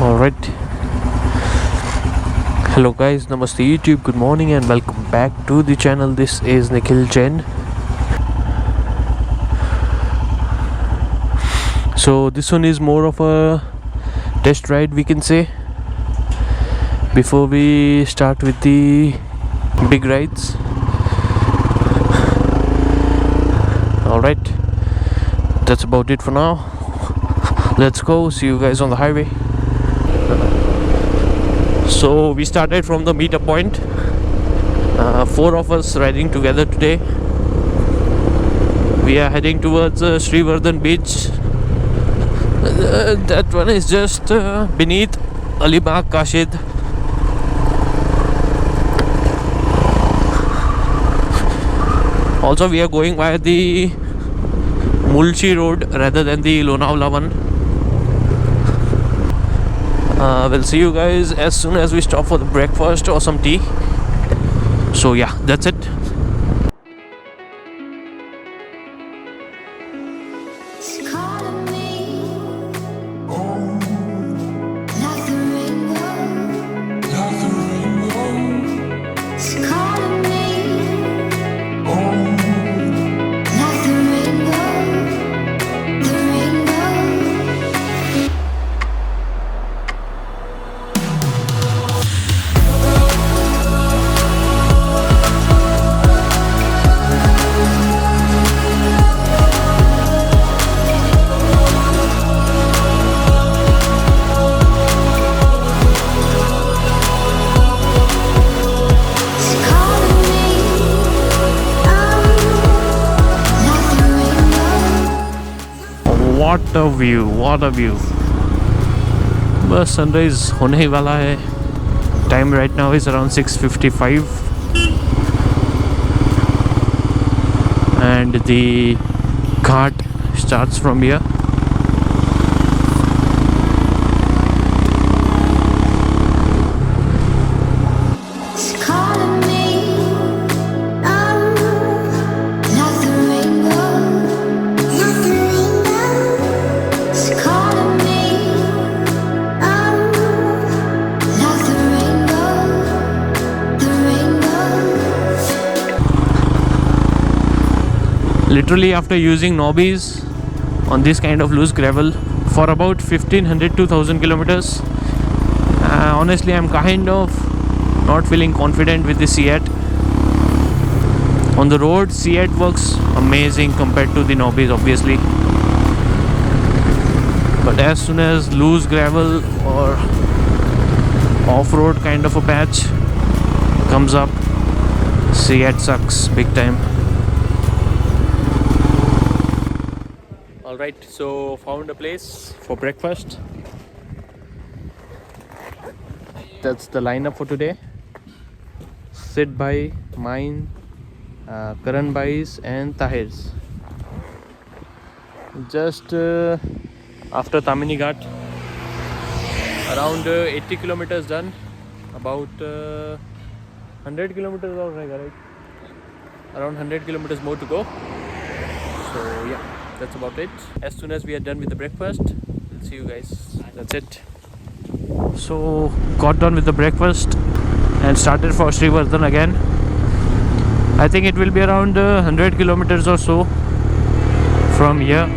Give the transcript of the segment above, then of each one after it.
Alright. Hello guys, namaste YouTube, good morning and welcome back to the channel. This is Nikhil Jain. So this one is more of a test ride, we can say, before we start with the big rides. Alright, that's about it for now. Let's go, see you guys on the highway. So we started from the meetup point, 4 of us riding together today. We are heading towards Shrivardhan beach. That one is just beneath Alibag Kashid. Also we are going via the Mulchi road rather than the Lonavala one. We'll see you guys as soon as we stop for the breakfast or some tea. So yeah, that's it. What a view. बस sunrise होने ही वाला है. Time right now is around 6:55 and the ghat starts from here. Literally after using knobbies on this kind of loose gravel for about 1500 to 1000 kilometers, honestly I'm kind of not feeling confident with the Seat. On the road Seat works amazing compared to the knobbies obviously, but as soon as loose gravel or off-road kind of a patch comes up, Seat sucks big time. Alright, so found a place for breakfast. That's the lineup for today. Sid Bhai, mine, Karan Bhai's and Tahir's. Just after Tamini Ghat. Around 80 kilometers done. About 100 kilometers or right? Around 100 kilometers more to go. So yeah, that's about it. As soon as we are done with the breakfast, we'll see you guys. That's it. So got done with the breakfast and started for Shrivardhan again. I think it will be around 100 kilometers or so from here.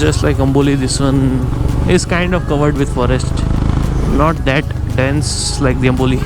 Just like Amboli, this one is kind of covered with forest, not that dense like the Amboli.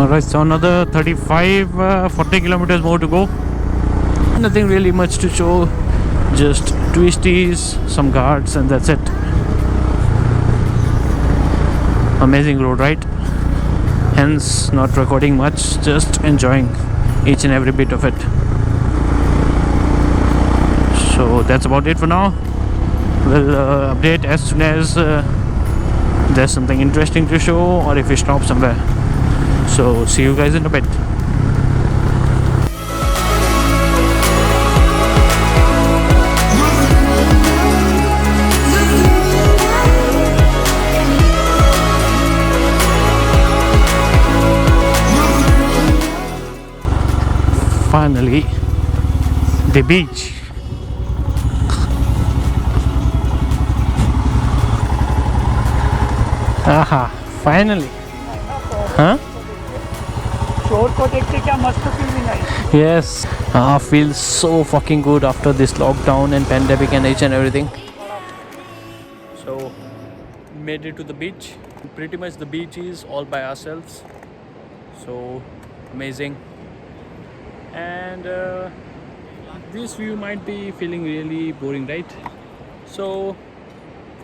Alright, so another 40 kilometers more to go. Nothing really much to show, just twisties, some guards, and that's it. Amazing road, right? Hence not recording much, just enjoying each and every bit of it. So that's about it for now. We'll update as soon as there's something interesting to show, or if we stop somewhere. So see you guys in a bit. Finally, the beach. Aha, finally. Huh? Yes, feels so fucking good after this lockdown and pandemic and each and everything. So, made it to the beach. Pretty much the beach is all by ourselves. So, amazing. And this view might be feeling really boring, right? So,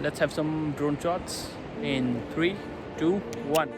let's have some drone shots in 3, 2, 1.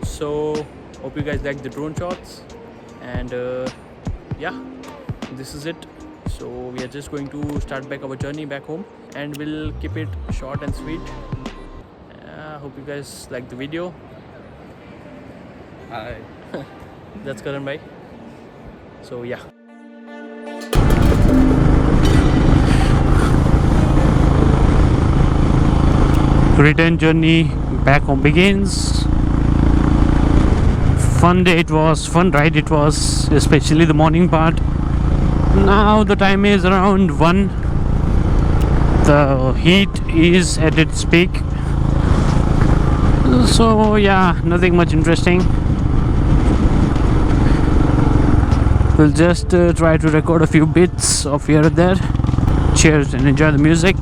So hope you guys like the drone shots, and yeah, this is it. So we are just going to start back our journey back home, and we'll keep it short and sweet. Hope you guys like the video. Hi. That's Karan bhai. So yeah. Return journey back home begins. Fun day it was, fun ride it was, especially the morning part. Now the time is around 1. The heat is at its peak. So yeah, nothing much interesting. We'll just try to record a few bits of here and there. Cheers and enjoy the music.